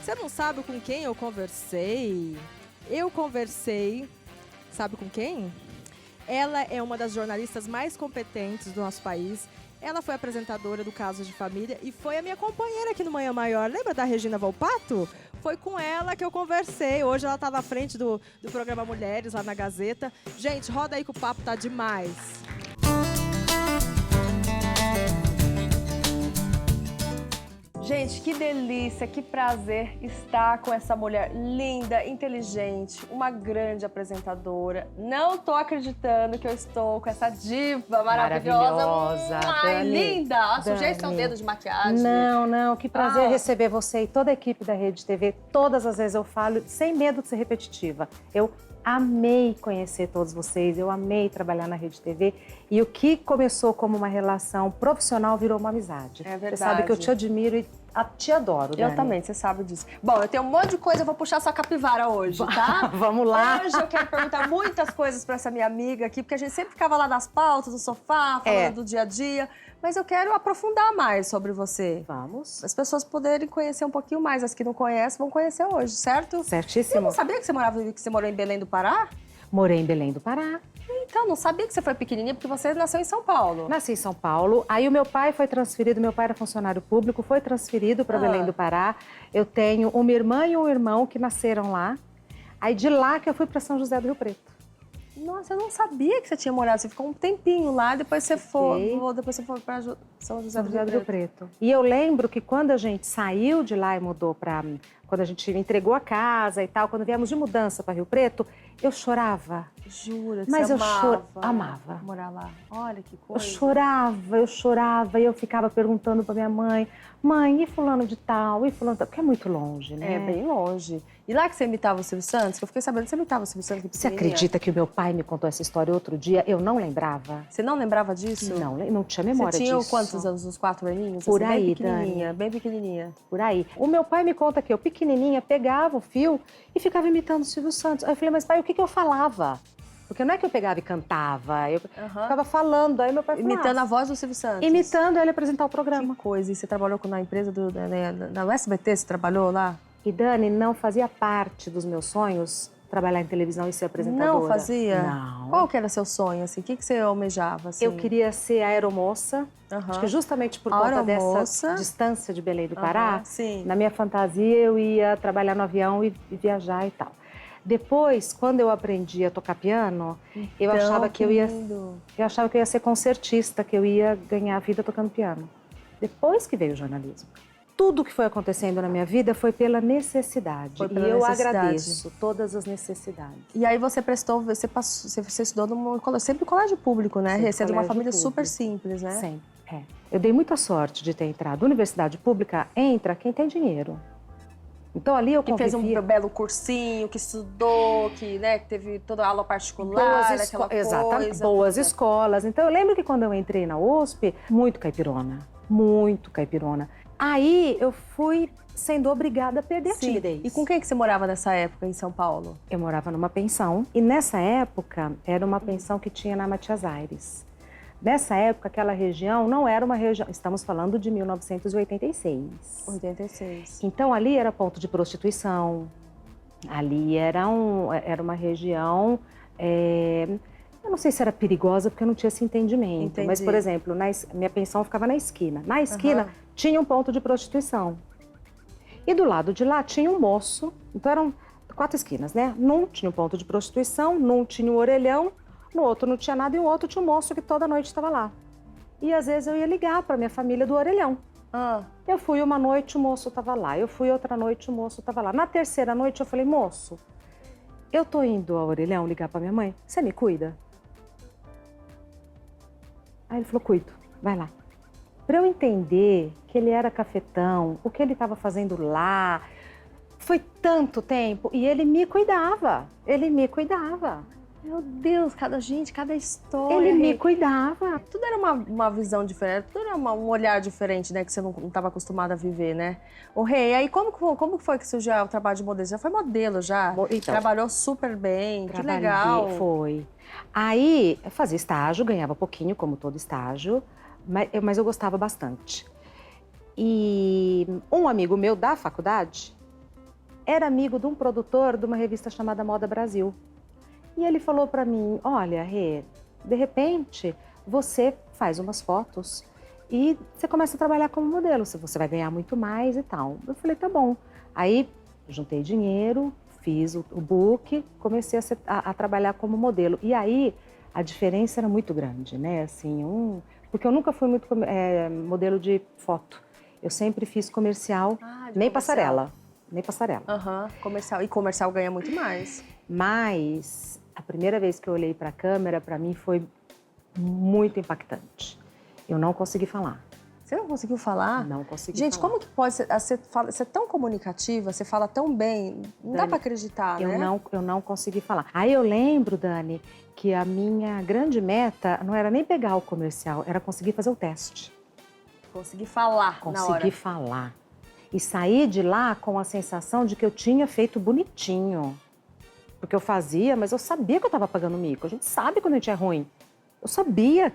Você não sabe com quem eu conversei? Eu conversei, sabe com quem? Ela é uma das jornalistas mais competentes do nosso país. Ela foi apresentadora do Casos de Família e foi a minha companheira aqui no Manhã Maior. Lembra da Regina Volpato? Foi com ela que eu conversei. Hoje ela está na frente do programa Mulheres, lá na Gazeta. Gente, roda aí que o papo tá demais. Gente, que delícia, que prazer estar com essa mulher linda, inteligente, uma grande apresentadora. Não tô acreditando que eu estou com essa diva maravilhosa. Ai, Dani, linda! Sujei seu dedo de maquiagem. Não, que prazer receber você e toda a equipe da Rede TV. Todas as vezes eu falo, sem medo de ser repetitiva. Eu amei conhecer todos vocês, eu amei trabalhar na Rede TV. E o que começou como uma relação profissional virou uma amizade. É verdade. Você sabe que eu te admiro e te adoro, Dani. Eu também, você sabe disso. Bom, eu tenho um monte de coisa, eu vou puxar sua capivara hoje, tá? Vamos lá. Hoje eu quero perguntar muitas coisas pra essa minha amiga aqui, porque a gente sempre ficava lá nas pautas, no sofá, falando do dia a dia. Mas eu quero aprofundar mais sobre você. Vamos. As pessoas poderem conhecer um pouquinho mais. As que não conhecem vão conhecer hoje, certo? Certíssimo. Eu não sabia que você morou em Belém do Pará? Morei em Belém do Pará. Então, não sabia que você foi pequenininha, porque você nasceu em São Paulo. Nasci em São Paulo. Aí o meu pai foi transferido, meu pai era funcionário público, foi transferido para Belém do Pará. Eu tenho uma irmã e um irmão que nasceram lá. Aí de lá que eu fui para São José do Rio Preto. Nossa, eu não sabia que você tinha morado. Você ficou um tempinho lá, depois você foi para São José do Rio Preto. E eu lembro que quando a gente saiu de lá e mudou para... Quando a gente entregou a casa e tal, quando viemos de mudança para Rio Preto, eu chorava. Jura que Mas você amava morar lá. Olha que coisa. Eu chorava e eu ficava perguntando para minha mãe, e fulano de tal, e fulano de tal, porque é muito longe, né? É, bem longe. E lá que você imitava o Silvio Santos, que eu fiquei sabendo que você imitava o Silvio Santos. Você acredita que o meu pai me contou essa história outro dia? Eu não lembrava. Você não lembrava disso? Não tinha memória disso. Você tinha quantos anos? Uns 4 aninhos? Por assim, aí, bem pequenininha, Dani. bem pequenininha. Por aí. O meu pai me conta que eu, pequenininha, pegava o fio e ficava imitando o Silvio Santos. Aí eu falei, mas pai, o que eu falava? Porque não é que eu pegava e cantava, eu ficava falando. Aí meu pai falou, imitando a voz do Silvio Santos. Imitando ele apresentar o programa. Que coisa. E você trabalhou na empresa na SBT, você trabalhou lá? E Dani, não fazia parte dos meus sonhos trabalhar em televisão e ser apresentadora. Não fazia? Não. Qual que era seu sonho, assim? O que você almejava, assim? Eu queria ser aeromoça. Acho que justamente por conta dessa distância de Belém do Pará, na minha fantasia eu ia trabalhar no avião e viajar e tal. Depois, quando eu aprendi a tocar piano, eu achava que eu ia ser concertista, que eu ia ganhar a vida tocando piano. Depois que veio o jornalismo. Tudo que foi acontecendo na minha vida foi pela necessidade. Eu agradeço todas as necessidades. E aí você você estudou sempre no colégio público, né? Você é de uma família super simples, né? Sempre, Eu dei muita sorte de ter entrado. Universidade pública entra quem tem dinheiro. Então ali eu convivia... Que fez um belo cursinho, que estudou, que teve toda a aula particular, Exatamente, boas escolas. Então eu lembro que quando eu entrei na USP, muito caipirona. Aí eu fui sendo obrigada a perder a timidez. E com quem que você morava nessa época em São Paulo? Eu morava numa pensão e nessa época era uma pensão que tinha na Matias Aires. Nessa época, aquela região não era uma região... Estamos falando de 1986. 86. Então, ali era ponto de prostituição. Ali era uma região... eu não sei se era perigosa, porque eu não tinha esse entendimento. Entendi. Mas, por exemplo, minha pensão ficava na esquina. Na esquina tinha um ponto de prostituição. E do lado de lá tinha um moço. Então, eram 4 esquinas, né? Num tinha um ponto de prostituição, num tinha um orelhão, no outro não tinha nada e o outro tinha um moço que toda noite estava lá. E às vezes eu ia ligar para minha família do orelhão. Eu fui uma noite, o moço estava lá. Eu fui outra noite, o moço estava lá. Na terceira noite eu falei, moço, eu tô indo ao orelhão ligar para minha mãe, você me cuida? Aí ele falou, cuido, vai lá. Para eu entender que ele era cafetão, o que ele estava fazendo lá, foi tanto tempo e ele me cuidava. Meu Deus, cada história. Ele me cuidava. Tudo era uma visão diferente, tudo era um olhar diferente, né? Que você não estava acostumada a viver, né? Ô, Rei, aí como foi que surgiu o trabalho de modelo? Já foi modelo, já? Então, trabalhou super bem, que legal. Foi. Aí, eu fazia estágio, ganhava pouquinho, como todo estágio, mas eu gostava bastante. E um amigo meu da faculdade era amigo de um produtor de uma revista chamada Moda Brasil. E ele falou para mim, olha, Rê, de repente você faz umas fotos e você começa a trabalhar como modelo, você vai ganhar muito mais e tal. Eu falei, tá bom. Aí juntei dinheiro, fiz o book, comecei a trabalhar como modelo. E aí a diferença era muito grande, né? Assim, porque eu nunca fui muito modelo de foto. Eu sempre fiz comercial, nem passarela. Nem passarela. Comercial. E comercial ganha muito mais. Mas a primeira vez que eu olhei para a câmera, para mim foi muito impactante. Eu não consegui falar. Você não conseguiu falar? Não consegui Gente, falar. como que pode ser? Você é tão comunicativa, você fala tão bem, não dá pra acreditar, né? Eu não consegui falar. Aí eu lembro, Dani, que a minha grande meta não era nem pegar o comercial, era conseguir fazer o teste. Conseguir falar na hora. Conseguir falar. E sair de lá com a sensação de que eu tinha feito bonitinho. Porque eu fazia, mas eu sabia que eu estava pagando mico. A gente sabe quando a gente é ruim. Eu sabia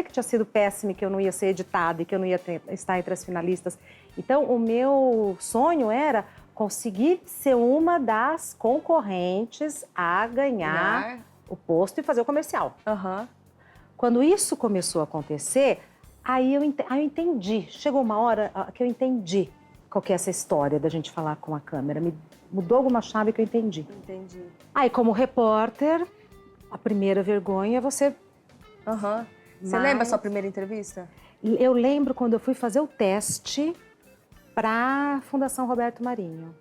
que tinha sido péssimo, que eu não ia ser editada e que eu não ia estar entre as finalistas. Então, o meu sonho era conseguir ser uma das concorrentes a ganhar o posto e fazer o comercial. Quando isso começou a acontecer, aí eu entendi. Chegou uma hora que eu entendi qual que é essa história da gente falar com a câmera. Me mudou alguma chave que eu entendi. Entendi. Aí, como repórter, a primeira vergonha é você... Você lembra a sua primeira entrevista? Eu lembro quando eu fui fazer o teste para a Fundação Roberto Marinho.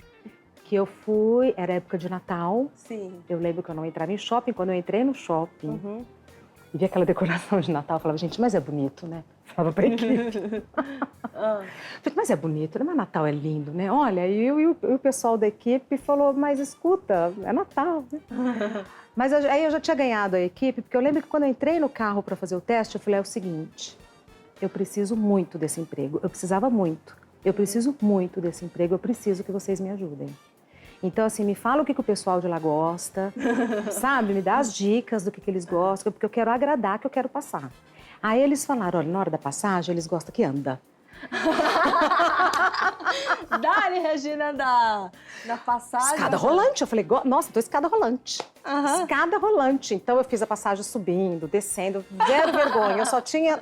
Que eu fui, era época de Natal. Sim. Eu lembro que eu não entrava em shopping. Quando eu entrei no shopping e vi aquela decoração de Natal, eu falava, gente, mas é bonito, né? Falava pra equipe. Mas é bonito, né? Mas Natal é lindo, né? Olha, e o pessoal da equipe falou, mas escuta, é Natal, né? Mas aí eu já tinha ganhado a equipe, porque eu lembro que quando eu entrei no carro para fazer o teste, eu falei, é o seguinte, eu preciso muito desse emprego, eu precisava muito, eu preciso muito desse emprego, eu preciso que vocês me ajudem. Então, assim, me fala o que o pessoal de lá gosta, sabe? Me dá as dicas do que eles gostam, porque eu quero agradar, que eu quero passar. Aí eles falaram, olha, na hora da passagem, eles gostam que anda. Dali, Regina, na passagem. Escada rolante. Eu falei, nossa, tô escada rolante. Escada rolante. Então eu fiz a passagem subindo, descendo, zero vergonha. Eu só tinha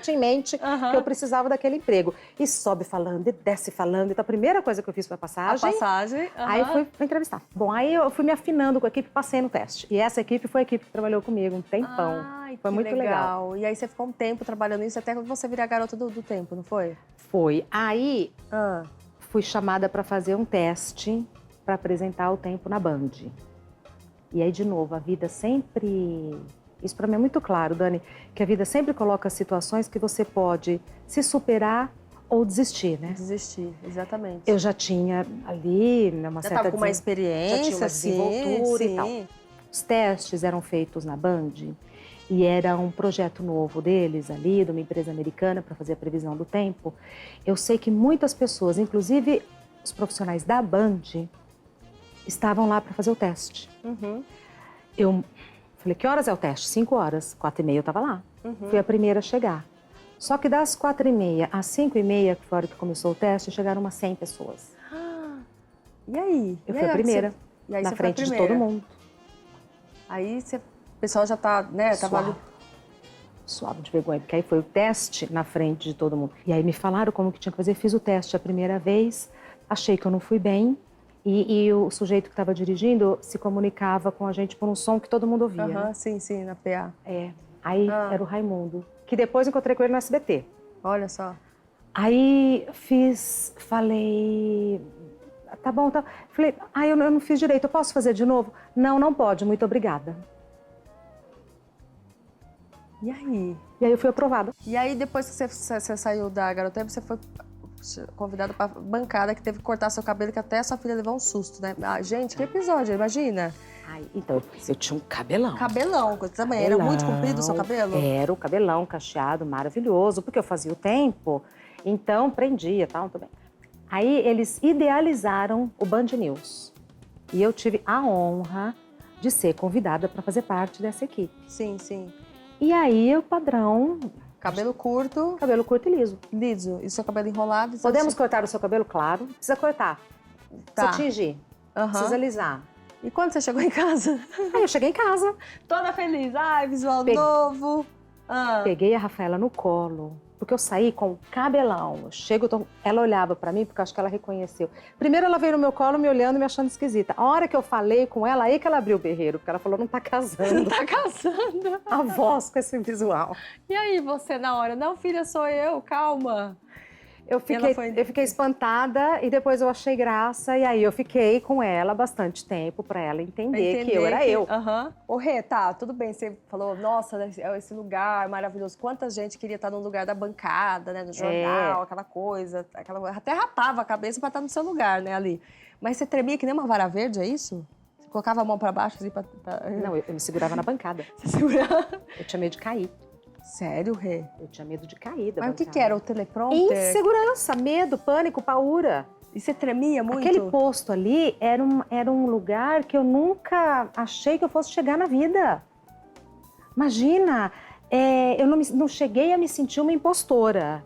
em mente que eu precisava daquele emprego. E sobe falando, e desce falando. Então a primeira coisa que eu fiz foi a passagem. Aí fui pra entrevistar. Bom, aí eu fui me afinando com a equipe, passei no teste. E essa equipe foi a equipe que trabalhou comigo um tempão. Foi muito legal. E aí você ficou um tempo trabalhando nisso até você virar garota do tempo, não foi? Foi. Aí fui chamada para fazer um teste para apresentar o tempo na Band. E aí, de novo, a vida sempre... Isso para mim é muito claro, Dani, que a vida sempre coloca situações que você pode se superar ou desistir, né? Desistir, exatamente. Eu já tinha ali uma certa... Já estava com uma experiência, já tinha uma desenvoltura e tal. Os testes eram feitos na Band e era um projeto novo deles ali, de uma empresa americana, para fazer a previsão do tempo. Eu sei que muitas pessoas, inclusive os profissionais da Band, estavam lá para fazer o teste. Eu falei, que horas é o teste? 5 horas. 4h30 eu estava lá. Fui a primeira a chegar. Só que das 4h30 às 5h30, que foi a hora que começou o teste, chegaram umas 100 pessoas. E aí? Eu fui a primeira, na frente de todo mundo. Aí o pessoal já tá, né? Suave de vergonha, porque aí foi o teste na frente de todo mundo. E aí me falaram como que tinha que fazer, fiz o teste a primeira vez, achei que eu não fui bem. E o sujeito que estava dirigindo se comunicava com a gente por um som que todo mundo ouvia. Né? Sim, na PA. Aí era o Raimundo, que depois encontrei com ele no SBT. Olha só. Aí falei, tá bom, tá. Falei, eu não fiz direito, eu posso fazer de novo? Não pode, muito obrigada. E aí? E aí eu fui aprovada. E aí depois que você saiu da Garota Tempo, você foi convidada para bancada que teve que cortar seu cabelo, que até a sua filha levou um susto, né? Gente, que episódio, imagina. Então, eu tinha um cabelão. Cabelão, também. Era muito comprido o seu cabelo? Era o cabelão cacheado, maravilhoso, porque eu fazia o tempo, então prendia e tal, também. Aí eles idealizaram o Band News. E eu tive a honra de ser convidada para fazer parte dessa equipe. Sim. E aí o padrão... Cabelo curto. Cabelo curto e liso. Liso. E o seu cabelo enrolado? Podemos cortar o seu cabelo? Claro. Precisa cortar. Precisa tingir, precisa alisar. E quando você chegou em casa? Aí eu cheguei em casa. Toda feliz. Ai, visual novo. Peguei a Rafaela no colo, porque eu saí com o cabelão. Ela olhava pra mim, porque eu acho que ela reconheceu. Primeiro ela veio no meu colo me olhando e me achando esquisita. A hora que eu falei com ela, aí que ela abriu o berreiro, porque ela falou, não tá casando. Não tá casando. A voz com esse visual. E aí você na hora, não filha, sou eu, calma. Eu fiquei espantada e depois eu achei graça. E aí eu fiquei com ela bastante tempo pra ela entender que eu era eu. Ô Rê, tá, tudo bem, você falou, nossa, esse lugar maravilhoso. Quanta gente queria estar no lugar da bancada, né, no jornal, aquela coisa. Até rapava a cabeça pra estar no seu lugar, né, ali. Mas você tremia que nem uma vara verde, é isso? Você colocava a mão pra baixo assim pra... Não, eu me segurava na bancada. Você segurava? Eu tinha medo de cair. Sério, Rê? Eu tinha medo de cair da Mas bancada. o que era? O teleprompter? Insegurança, medo, pânico, paura. E você tremia muito? Aquele posto ali era um lugar que eu nunca achei que eu fosse chegar na vida. Imagina, eu não cheguei a me sentir uma impostora.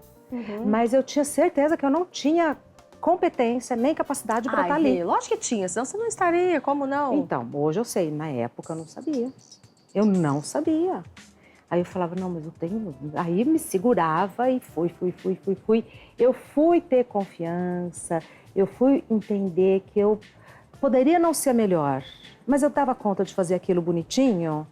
Mas eu tinha certeza que eu não tinha competência nem capacidade para estar ali. Lógico que tinha, senão você não estaria, como não? Então, hoje eu sei, na época eu não sabia. Eu não sabia. Aí eu falava, não, mas eu tenho... Aí me segurava e fui. Eu fui ter confiança, eu fui entender que eu poderia não ser melhor, mas eu dava conta de fazer aquilo bonitinho,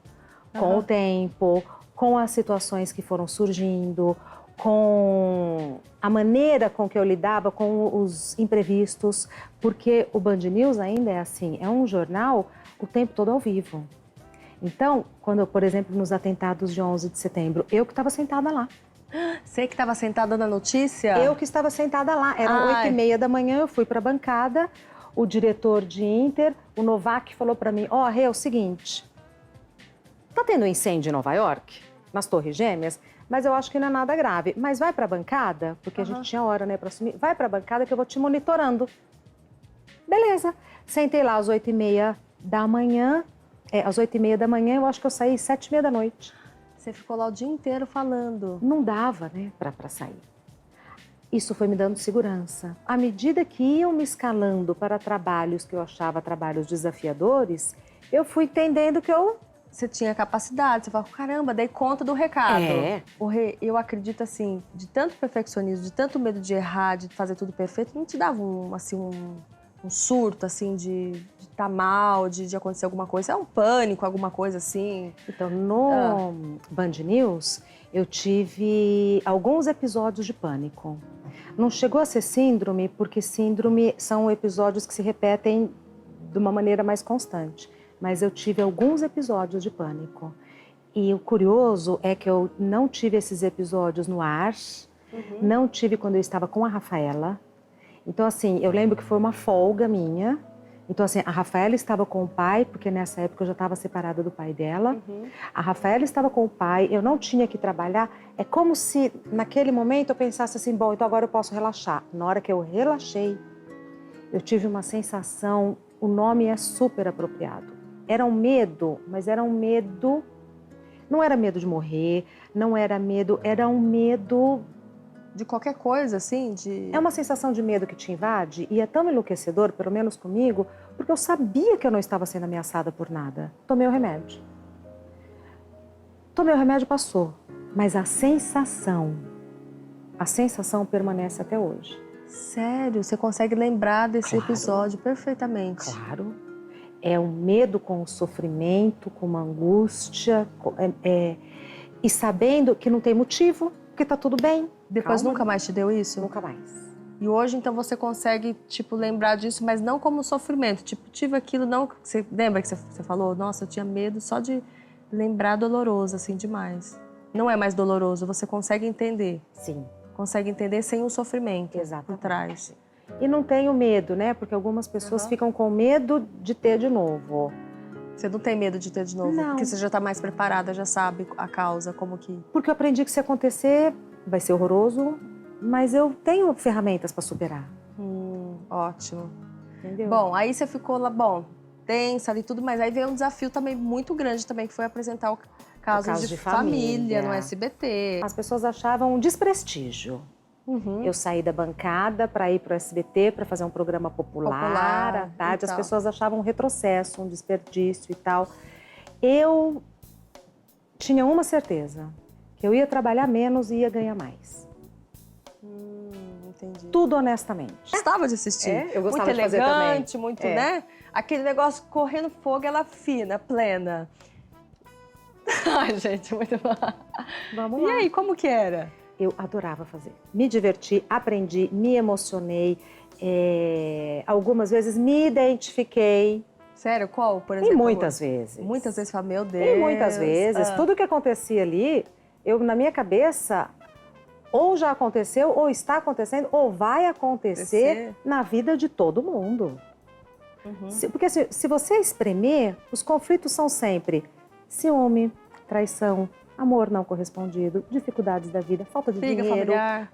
com o tempo, com as situações que foram surgindo, com a maneira com que eu lidava com os imprevistos, porque o Band News ainda é assim, é um jornal o tempo todo ao vivo. Então, quando, por exemplo, nos atentados de 11 de setembro, eu que estava sentada lá. Você que estava sentada na notícia? Eu que estava sentada lá. Eram 8h30 da manhã, eu fui para a bancada, o diretor de Inter, o Novak, falou para mim, Rê, é o seguinte, tá tendo um incêndio em Nova York, nas Torres Gêmeas, mas eu acho que não é nada grave. Mas vai para a bancada, porque a gente tinha hora, né, para assumir, vai para a bancada que eu vou te monitorando. Beleza. Sentei lá às 8h30 da manhã, às 8h30 da manhã, eu acho que eu saí às 7h30 da noite. Você ficou lá o dia inteiro falando. Não dava, né, para sair. Isso foi me dando segurança. À medida que iam me escalando para trabalhos que eu achava trabalhos desafiadores, eu fui entendendo que Você tinha capacidade, você falou, caramba, dei conta do recado. Eu acredito, assim, de tanto perfeccionismo, de tanto medo de errar, de fazer tudo perfeito, não te dava um surto, assim, de estar mal, de acontecer alguma coisa? É um pânico, alguma coisa assim? Então, no Band News, eu tive alguns episódios de pânico. Não chegou a ser síndrome, porque síndrome são episódios que se repetem de uma maneira mais constante. Mas eu tive alguns episódios de pânico. E o curioso é que eu não tive esses episódios no ar, não tive quando eu estava com a Rafaela. Então, assim, eu lembro que foi uma folga minha. Então, assim, a Rafaela estava com o pai, porque nessa época eu já estava separada do pai dela. A Rafaela estava com o pai, eu não tinha que trabalhar. É como se, naquele momento, eu pensasse assim, bom, então agora eu posso relaxar. Na hora que eu relaxei, eu tive uma sensação, o nome é super apropriado. Era um medo, mas era um medo... Não era medo de morrer, não era medo, era um medo... De qualquer coisa, assim? É uma sensação de medo que te invade e é tão enlouquecedor, pelo menos comigo, porque eu sabia que eu não estava sendo ameaçada por nada. Tomei o remédio. Tomei o remédio, passou. Mas a sensação permanece até hoje. Sério? Você consegue lembrar desse episódio perfeitamente? Claro. É um medo com o sofrimento, com uma angústia, e sabendo que não tem motivo, que tá tudo bem. Depois nunca mais te deu isso? Nunca mais. E hoje, então, você consegue, tipo, lembrar disso, mas não como sofrimento. Tipo, tive aquilo, não... Você lembra que você falou? Nossa, eu tinha medo só de lembrar doloroso, assim, demais. Não é mais doloroso, você consegue entender. Sim. Consegue entender sem o sofrimento por trás. E não tenho medo, né? Porque algumas pessoas ficam com medo de ter de novo. Você não tem medo de ter de novo? Não. Porque você já está mais preparada, já sabe a causa, como que... Porque eu aprendi que se acontecer, vai ser horroroso, mas eu tenho ferramentas para superar. Ótimo. Entendeu? Bom, aí você ficou lá, tensa e tudo, mas aí veio um desafio também muito grande também, que foi apresentar o caso de família no SBT. As pessoas achavam um desprestígio. Eu saí da bancada para ir para o SBT para fazer um programa popular à tarde. As pessoas achavam um retrocesso, um desperdício e tal. Eu tinha uma certeza, que eu ia trabalhar menos e ia ganhar mais. Entendi. Tudo honestamente. Gostava de assistir. Eu gostava muito de fazer também. elegante, muito, né? Aquele negócio correndo fogo, ela fina, plena. Ai, gente, muito bom. Vamos E lá. aí, como que era? Eu adorava fazer. Me diverti, aprendi, me emocionei. Algumas vezes me identifiquei. Sério, qual, por exemplo? E muitas vezes. Muitas vezes fala, meu Deus. E muitas vezes. Tudo que acontecia ali, na minha cabeça, ou já aconteceu, ou está acontecendo, ou vai acontecer na vida de todo mundo. Porque se você espremer, os conflitos são sempre ciúme, traição, amor não correspondido, dificuldades da vida, falta de Briga dinheiro. familiar.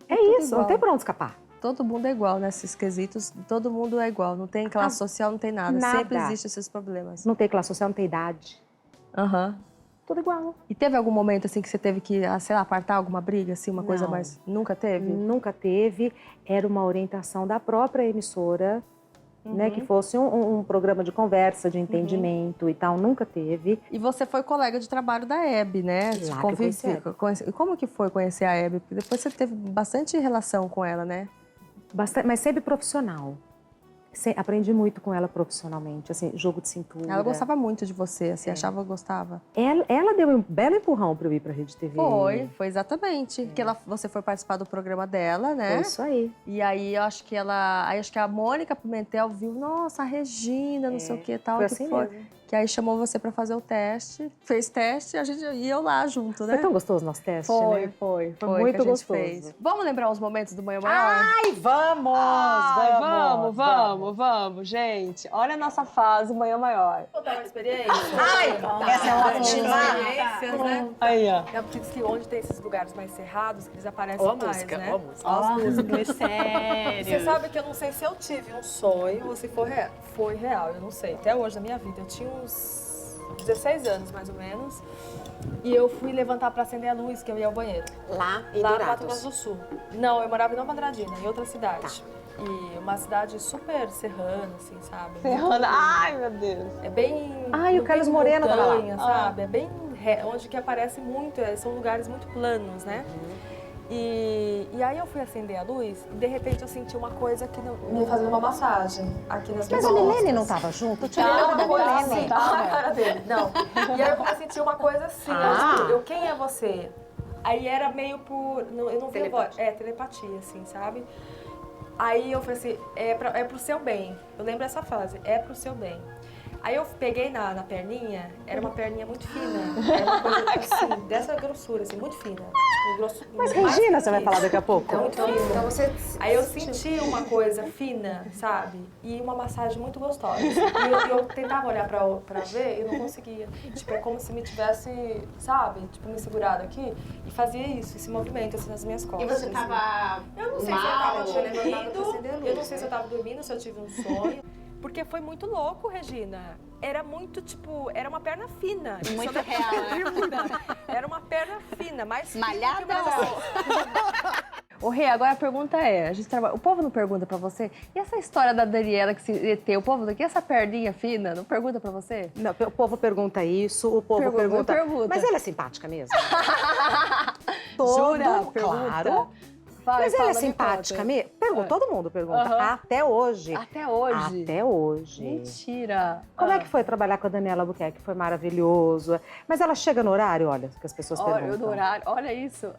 É isso, igual. não tem pra onde escapar. Todo mundo é igual nesses quesitos, todo mundo é igual. Não tem classe social, não tem nada. Sempre existem esses problemas. Não tem classe social, não tem idade. Aham. Tudo igual. E teve algum momento, assim, que você teve que, sei lá, apartar alguma briga, assim, uma coisa Não. mais... Nunca teve? Nunca teve. Era uma orientação da própria emissora, né? Que fosse um programa de conversa, de entendimento e tal. Nunca teve. E você foi colega de trabalho da Hebe, né? Lá que eu conheci a Hebe. E como que foi conhecer a Hebe? Porque depois você teve bastante relação com ela, né? Bastante, mas sempre profissional. Aprendi muito com ela profissionalmente, assim, jogo de cintura. Ela gostava muito de você, assim, achava que gostava. Ela deu um belo empurrão para eu ir para a Rede TV. Foi exatamente. Que você foi participar do programa dela, né? Foi isso aí. E aí eu acho que acho que a Mônica Pimentel viu, nossa, a Regina, não sei o que e tal. Foi que assim foi. mesmo. Que aí chamou você pra fazer o teste, fez teste e eu lá junto, né? Foi tão gostoso o nosso teste, Foi, né? foi muito que a gente gostoso. fez. Vamos lembrar os momentos do Manhã Maior? Ai, vamos! Vamos, gente. Olha a nossa fase Manhã Maior. Vou dar uma experiência. Ai, essa é ótima! Experiências, né? Aí, ó. É porque diz que onde tem esses lugares mais cerrados, que eles aparecem Ó a mais, música, né? ó a música. Ó as músicas. Sério. Você sabe que eu não sei se eu tive um sonho ou se foi real, eu não sei. Até hoje na minha vida, eu tinha uns 16 anos, mais ou menos, e eu fui levantar para acender a luz, que eu ia ao banheiro. Lá em Lá no Mato Dourados. Grosso do Sul. Não, eu morava em Nova Andradina, em outra cidade. E uma cidade super serrana, assim, sabe? Serrana. Ai, meu Deus. É bem... Ai, o não Carlos tem Moreno tava lá. montanha, sabe? É bem... onde que aparece muito, são lugares muito planos, né? E aí eu fui acender a luz e de repente eu senti uma coisa que me fazendo uma massagem aqui nas minhas Mas a Milene costas. não estava junto? Eu tinha Tava, medo da coisa Milene. assim, a cara dele. Não. E aí eu comecei a sentir uma coisa assim, quem é você? Aí era meio por... eu não vi a voz. Telepatia, assim, sabe? Aí eu falei assim, é pro seu bem. Eu lembro essa frase, é pro seu bem. Aí eu peguei na perninha, era uma perninha muito fina. Era uma coisa assim, dessa grossura, assim, muito fina. Tipo, Mas Regina, você vai falar daqui a pouco? Muito fina. Então você... Aí eu senti uma coisa fina, sabe? E uma massagem muito gostosa. E eu tentava olhar pra ver e não conseguia. Tipo, é como se me tivesse, sabe? Tipo, me segurado aqui e fazia isso, esse movimento, assim, nas minhas costas. E você tava Eu não sei se eu tava dormindo, eu não sei se eu tava dormindo, se eu tive um sonho. Porque foi muito louco, Regina. Era muito, tipo, era uma perna fina. Muito Isso eu real, né? Era uma perna fina, mais fina Malhada que uma... Ô, Rê, agora a pergunta é, o povo não pergunta pra você? E essa história da Daniela que se ET, o povo daqui, essa perninha fina, não pergunta pra você? Não, o povo pergunta isso, o povo pergunta... Pergunta. Mas ela é simpática mesmo? Jura? Claro. Vai, Mas ela é fala, me simpática conta. mesmo? Pergunta, todo mundo pergunta. Aham. Até hoje. Até hoje? Até hoje. Mentira. Como é que foi trabalhar com a Daniela Albuquerque? Foi maravilhoso. Mas ela chega no horário, olha, que as pessoas Olha, perguntam. no horário, olha isso.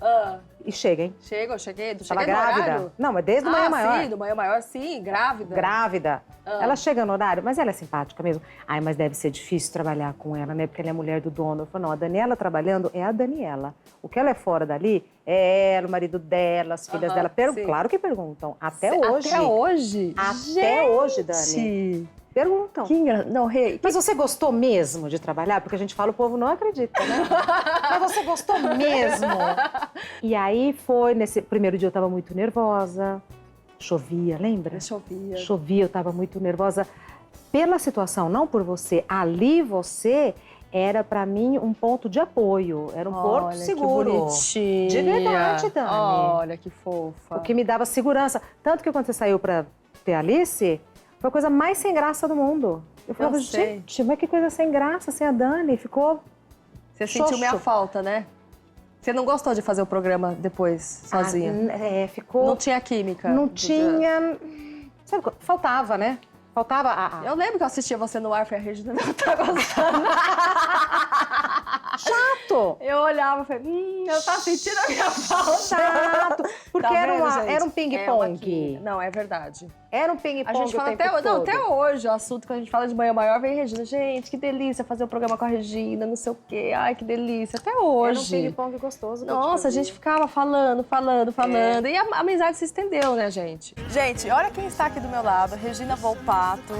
E chega, hein? Eu cheguei. Tava Cheguei no grávida? horário? Não, mas desde o Manhã Maior. Sim, do Manhã Maior, sim, grávida. Grávida. Ela chega no horário, mas ela é simpática mesmo. Ai, mas deve ser difícil trabalhar com ela, né? Porque ela é mulher do dono. Eu falo, não, a Daniela trabalhando é a Daniela. O que ela é fora dali é ela, o marido dela, as filhas dela. sim. Claro que perguntam. Até hoje. Até hoje? Até hoje, Dani. Gente, Perguntam. que engraçado. Não, Rê, Mas você gostou mesmo de trabalhar? Porque a gente fala, o povo não acredita, né? Mas você gostou mesmo? E aí foi, nesse primeiro dia eu tava muito nervosa. Chovia, lembra? chovia. Chovia, eu tava muito nervosa pela situação, não por você. Ali você era para mim um ponto de apoio, era um porto seguro. Que bonitinha. De verdade, Dani. Olha que fofa. O que me dava segurança. Tanto que quando você saiu para ter a Alice, foi a coisa mais sem graça do mundo. Eu falava, gente, mas que coisa sem graça, sem a Dani. Ficou Você sentiu minha falta, né? Você não gostou de fazer o programa depois, sozinha? Ficou... Não tinha química? Não tinha... Sabe, faltava, né? Faltava Eu lembro que eu assistia você no ar e falei, a Regina não tá gostando. Chato! Eu olhava e falei, eu tava sentindo a minha falta. Chato! Porque Tá era um ping-pong. Não, é verdade. Era um ping-pong. A gente fala até hoje, o assunto que a gente fala de Manhã Maior vem Regina. Gente, que delícia fazer o programa com a Regina, não sei o quê. Ai, que delícia. Até hoje. Era um ping-pong gostoso. Nossa, a gente ficava falando. E a amizade se estendeu, né, gente? Gente, olha quem está aqui do meu lado, Regina Volpato.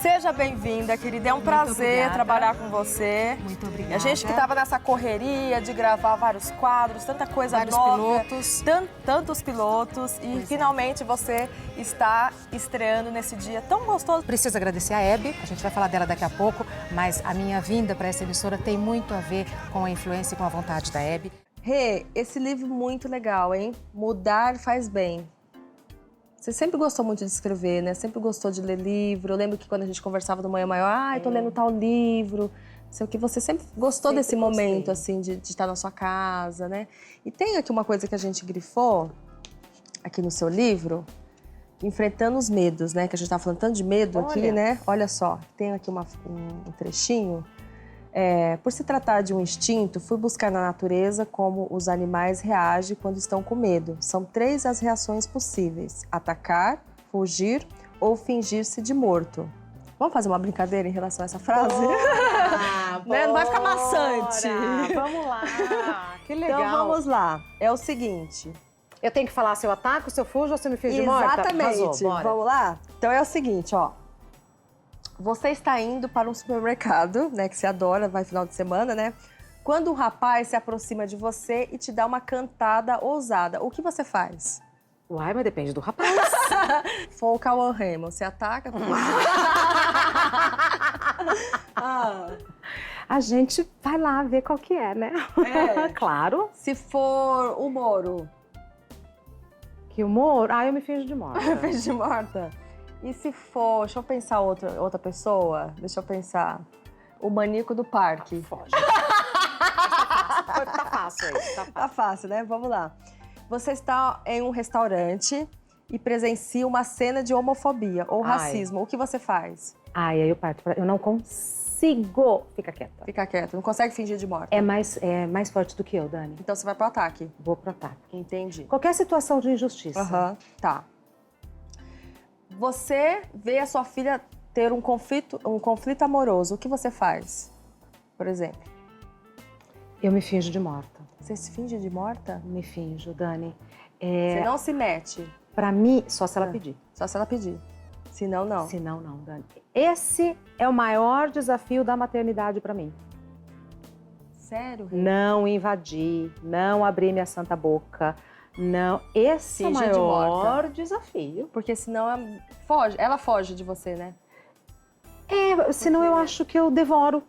Seja bem-vinda, querida. É um prazer trabalhar com você. Muito obrigada. A gente que estava nessa correria de gravar vários quadros, tanta coisa nova. Tantos pilotos. E finalmente você está estreando nesse dia tão gostoso. Preciso agradecer a Hebe, a gente vai falar dela daqui a pouco, mas a minha vinda para essa emissora tem muito a ver com a influência e com a vontade da Hebe. Rê, esse livro muito legal, hein? Mudar faz bem. Você sempre gostou muito de escrever, né? Sempre gostou de ler livro. Eu lembro que quando a gente conversava do Manhã Maior, tô lendo tal livro. Não sei o que, você sempre gostou desse momento, assim, de estar na sua casa, né? E tem aqui uma coisa que a gente grifou, aqui no seu livro, enfrentando os medos, né? Que a gente tá falando tanto de medo aqui, né? Olha só, tem aqui um trechinho. Por se tratar de um instinto, fui buscar na natureza como os animais reagem quando estão com medo. São 3 as reações possíveis: atacar, fugir ou fingir-se de morto. Vamos fazer uma brincadeira em relação a essa frase? Né? Não vai ficar maçante. Vamos lá. Que legal. Então vamos lá. É o seguinte. Eu tenho que falar se eu ataco, se eu fujo ou se eu me fiz de morta? Exatamente. Arrasou, bora. Vamos lá? Então é o seguinte, ó. Você está indo para um supermercado, né, que você adora, vai final de semana, né? Quando um rapaz se aproxima de você e te dá uma cantada ousada, o que você faz? Uai, mas depende do rapaz. For o Cauã Raymond, você ataca? A gente vai lá ver qual que é, né? Claro. Se for o Moro? Que humor? Eu me finjo de morta. Finge de morta? E se for, deixa eu pensar outra pessoa, deixa eu pensar. O maníaco do parque. Foge. Tá fácil aí. Tá fácil, né? Vamos lá. Você está em um restaurante e presencia uma cena de homofobia ou racismo. O que você faz? Aí eu parto. Eu não consigo. Fica quieta. Fica quieta, não consegue fingir de morta. É mais forte do que eu, Dani. Então você vai pro ataque. Vou pro ataque. Entendi. Qualquer situação de injustiça. Tá. Você vê a sua filha ter um conflito amoroso. O que você faz, por exemplo? Eu me finjo de morta. Você se finge de morta? Me finjo, Dani. Você não se mete? Pra mim, só se ela pedir. Só se ela pedir. Senão, não. Senão, não, Dani. Esse é o maior desafio da maternidade pra mim. Sério, Rê? Não invadir, não abrir minha santa boca. Não, esse é o Fingir de maior desafio. Porque senão ela foge de você, né? Senão eu acho que eu devoro.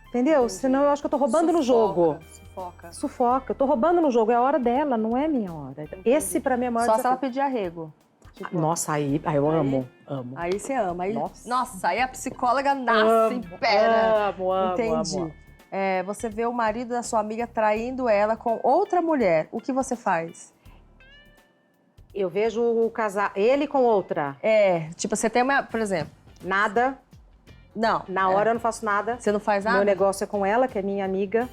Entendeu? Entendi. Senão eu acho que eu tô roubando no jogo. Sufoca. Eu tô roubando no jogo, é a hora dela, não é minha hora. Esse pra mim é o maior Só desafio. se ela pedir arrego. Tipo, nossa, aí eu amo. Aí você ama. Aí, Nossa. aí a psicóloga nasce, impera. Amo. Entendi. Você vê o marido da sua amiga traindo ela com outra mulher. O que você faz? Eu vejo o casar, ele com outra. Tipo, você tem uma, por exemplo... Nada. Não. Na hora eu não faço nada. Você não faz nada? Meu negócio é com ela, que é minha amiga.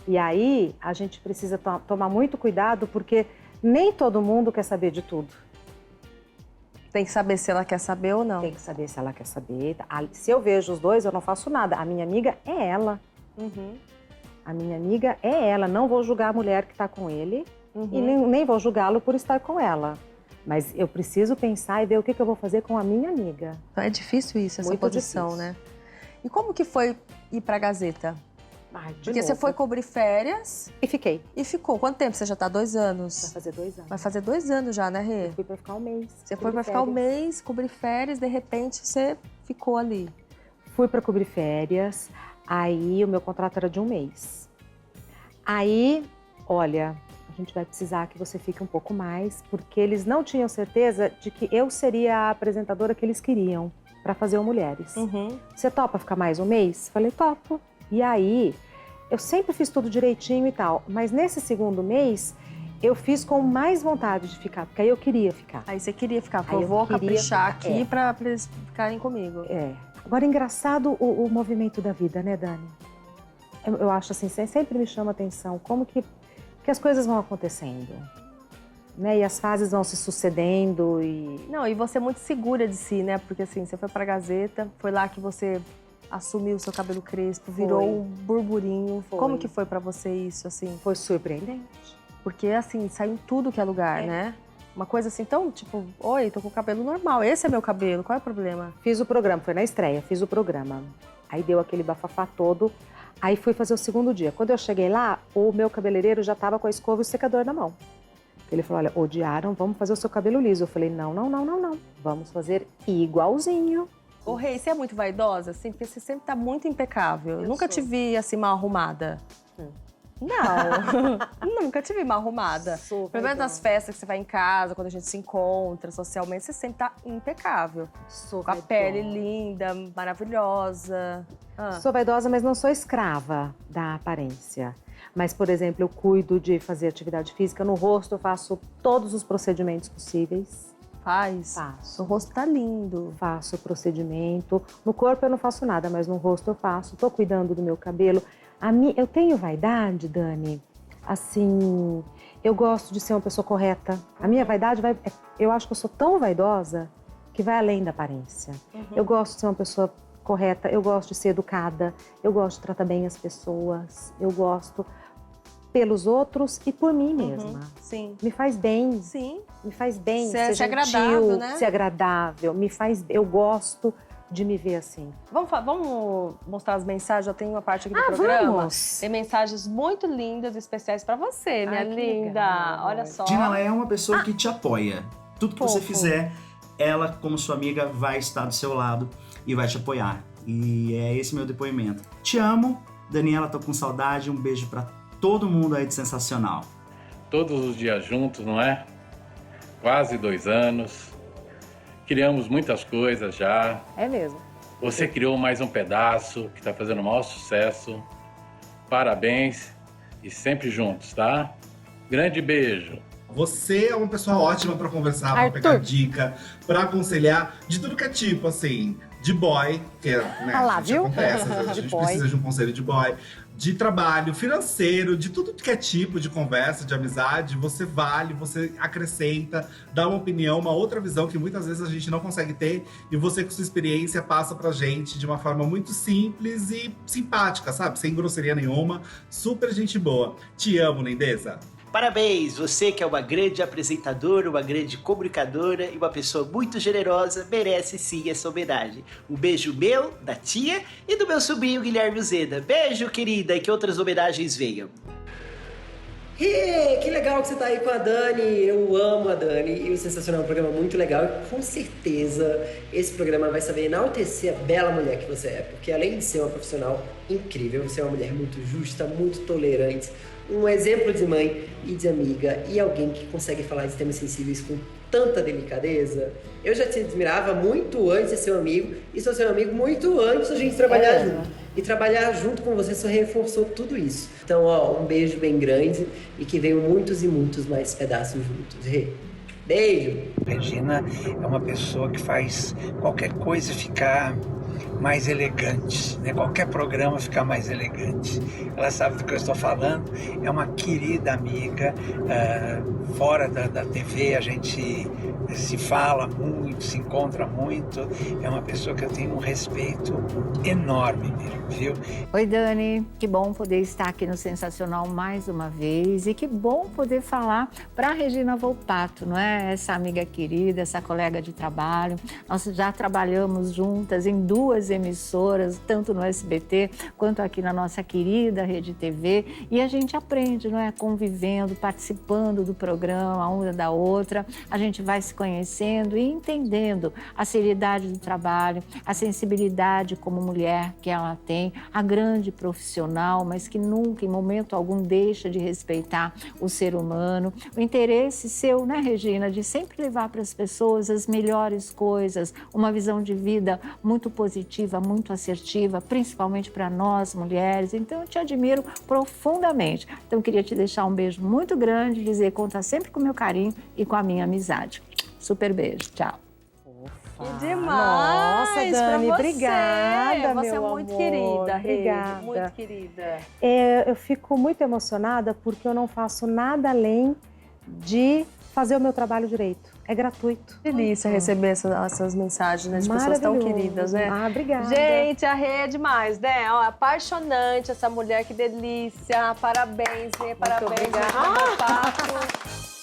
E aí, a gente precisa tomar muito cuidado, porque nem todo mundo quer saber de tudo. Tem que saber se ela quer saber ou não. Tem que saber se ela quer saber. Se eu vejo os dois, eu não faço nada. A minha amiga é ela. A minha amiga é ela. Não vou julgar a mulher que está com ele e nem vou julgá-lo por estar com ela. Mas eu preciso pensar e ver o que eu vou fazer com a minha amiga. Então é difícil isso, essa Muito posição, difícil. né? E como que foi ir pra Gazeta? Porque você foi cobrir férias E fiquei. e ficou. Quanto tempo você já tá? 2 anos? Vai fazer 2 anos. Vai fazer 2 anos já, né, Rê? Eu fui pra ficar um mês. Você foi pra ficar um mês, cobrir férias, de repente você ficou ali. Fui pra cobrir férias. Aí o meu contrato era de 1 mês. Aí, olha, a gente vai precisar que você fique um pouco mais, porque eles não tinham certeza de que eu seria a apresentadora que eles queriam para fazer o Mulheres. Você topa ficar mais 1 mês? Falei, topo. E aí, eu sempre fiz tudo direitinho e tal, mas nesse 2º mês, eu fiz com mais vontade de ficar, porque aí eu queria ficar. Aí você queria ficar, Aí eu vou caprichar aqui é. pra eles ficarem comigo. É. Agora, engraçado o movimento da vida, né, Dani? Eu acho assim, sempre me chama a atenção como que as coisas vão acontecendo, né? E as fases vão se sucedendo e... Não, e você é muito segura de si, né? Porque assim, você foi pra Gazeta, foi lá que você assumiu o seu cabelo crespo, virou um burburinho. Foi. Como que foi pra você isso, assim? Foi surpreendente. Porque, assim, saiu em tudo que é lugar, né? Uma coisa assim, tão tipo, oi, tô com o cabelo normal, esse é meu cabelo, qual é o problema? Fiz o programa, foi na estreia, fiz o programa. Aí deu aquele bafafá todo, aí fui fazer o 2º dia. Quando eu cheguei lá, o meu cabeleireiro já tava com a escova e o secador na mão. Ele falou, olha, odiaram, vamos fazer o seu cabelo liso. Eu falei, não, vamos fazer igualzinho. Ô, Rei, você é muito vaidosa, assim? Porque você sempre tá muito impecável. Eu nunca te vi, assim, mal arrumada. Não, nunca te vi mal arrumada. Pelo menos nas festas que você vai em casa, quando a gente se encontra socialmente, você sempre tá impecável. Com a pele linda, maravilhosa. Sou vaidosa, mas não sou escrava da aparência. Mas, por exemplo, eu cuido de fazer atividade física. No rosto eu faço todos os procedimentos possíveis. Faço. O rosto tá lindo. Faço o procedimento. No corpo eu não faço nada, mas no rosto eu faço. Tô cuidando do meu cabelo. Eu tenho vaidade, Dani, assim, eu gosto de ser uma pessoa correta. A minha vaidade eu acho que eu sou tão vaidosa que vai além da aparência. Eu gosto de ser uma pessoa correta, eu gosto de ser educada, eu gosto de tratar bem as pessoas, eu gosto pelos outros e por mim mesma. Sim. Me faz bem. Sim. Me faz bem ser gentil, agradável, né? ser agradável. Eu gosto de me ver assim. Vamos mostrar as mensagens? Já tem uma parte aqui do programa. Vamos! Tem mensagens muito lindas e especiais pra você, minha linda. legal, Olha só. Dina, ela é uma pessoa que te apoia. Tudo que você Fofo. fizer, ela, como sua amiga, vai estar do seu lado e vai te apoiar. E é esse meu depoimento. Te amo, Daniela, tô com saudade. Um beijo pra todo mundo aí de Sensacional. Todos os dias juntos, não é? Quase 2 anos. Criamos muitas coisas já. É mesmo. Você criou mais um pedaço que está fazendo o maior sucesso. Parabéns e sempre juntos, tá? Grande beijo. Você é uma pessoa ótima pra conversar, pra pegar dica, pra aconselhar, de tudo que é tipo, assim, de boy, que é, né, Ah lá, a gente viu? acontece, às vezes a De gente boy. precisa de um conselho de boy, de trabalho, financeiro, de tudo que é tipo de conversa, de amizade, você vale, você acrescenta, dá uma opinião, uma outra visão que muitas vezes a gente não consegue ter, e você com sua experiência passa pra gente de uma forma muito simples e simpática, sabe? Sem grosseria nenhuma, super gente boa. Te amo, lindeza! Parabéns, você que é uma grande apresentadora, uma grande comunicadora e uma pessoa muito generosa, merece sim essa homenagem. Um beijo meu, da tia e do meu sobrinho Guilherme Uzeda. Beijo, querida, e que outras homenagens venham. Que legal que você tá aí com a Dani, eu amo a Dani e o Sensacional é um programa muito legal e com certeza esse programa vai saber enaltecer a bela mulher que você é, porque além de ser uma profissional incrível, você é uma mulher muito justa, muito tolerante, um exemplo de mãe e de amiga e alguém que consegue falar de temas sensíveis com tanta delicadeza. Eu já te admirava muito antes de ser um amigo e sou seu amigo muito antes da gente trabalhar junto. E trabalhar junto com você só reforçou tudo isso. Então, ó, um beijo bem grande e que venham muitos e muitos mais pedaços juntos. Beijo! Regina é uma pessoa que faz qualquer coisa ficar mais elegante, né? Qualquer programa ficar mais elegante. Ela sabe do que eu estou falando, é uma querida amiga, fora da TV a gente se fala muito, se encontra muito, é uma pessoa que eu tenho um respeito enorme mesmo, viu? Oi, Dani, que bom poder estar aqui no Sensacional mais uma vez e que bom poder falar para a Regina Volpato, não é? Essa amiga querida, essa colega de trabalho. Nós já trabalhamos juntas em 2 emissoras, tanto no SBT quanto aqui na nossa querida Rede TV. E a gente aprende, não é? Convivendo, participando do programa, uma da outra. A gente vai se conhecendo e entendendo a seriedade do trabalho, a sensibilidade como mulher que ela tem, a grande profissional, mas que nunca, em momento algum, deixa de respeitar o ser humano. O interesse seu, né, Regina, de sempre levar para as pessoas as melhores coisas, uma visão de vida muito positiva, muito assertiva, principalmente para nós, mulheres. Então, eu te admiro profundamente. Então, eu queria te deixar um beijo muito grande, dizer, conta sempre com o meu carinho e com a minha amizade. Super beijo. Tchau. Que demais! Nossa, Dani, pra você. obrigada, Você meu é muito amor. querida, Rede, Obrigada. muito querida. Eu fico muito emocionada porque eu não faço nada além de fazer o meu trabalho direito. É gratuito. Delícia receber essas mensagens, né, de pessoas tão queridas, né? Ah, obrigada. Gente, a Rê é demais, né? Ó, apaixonante essa mulher, que delícia. Parabéns, Rê, parabéns. obrigada. Muito bom papo.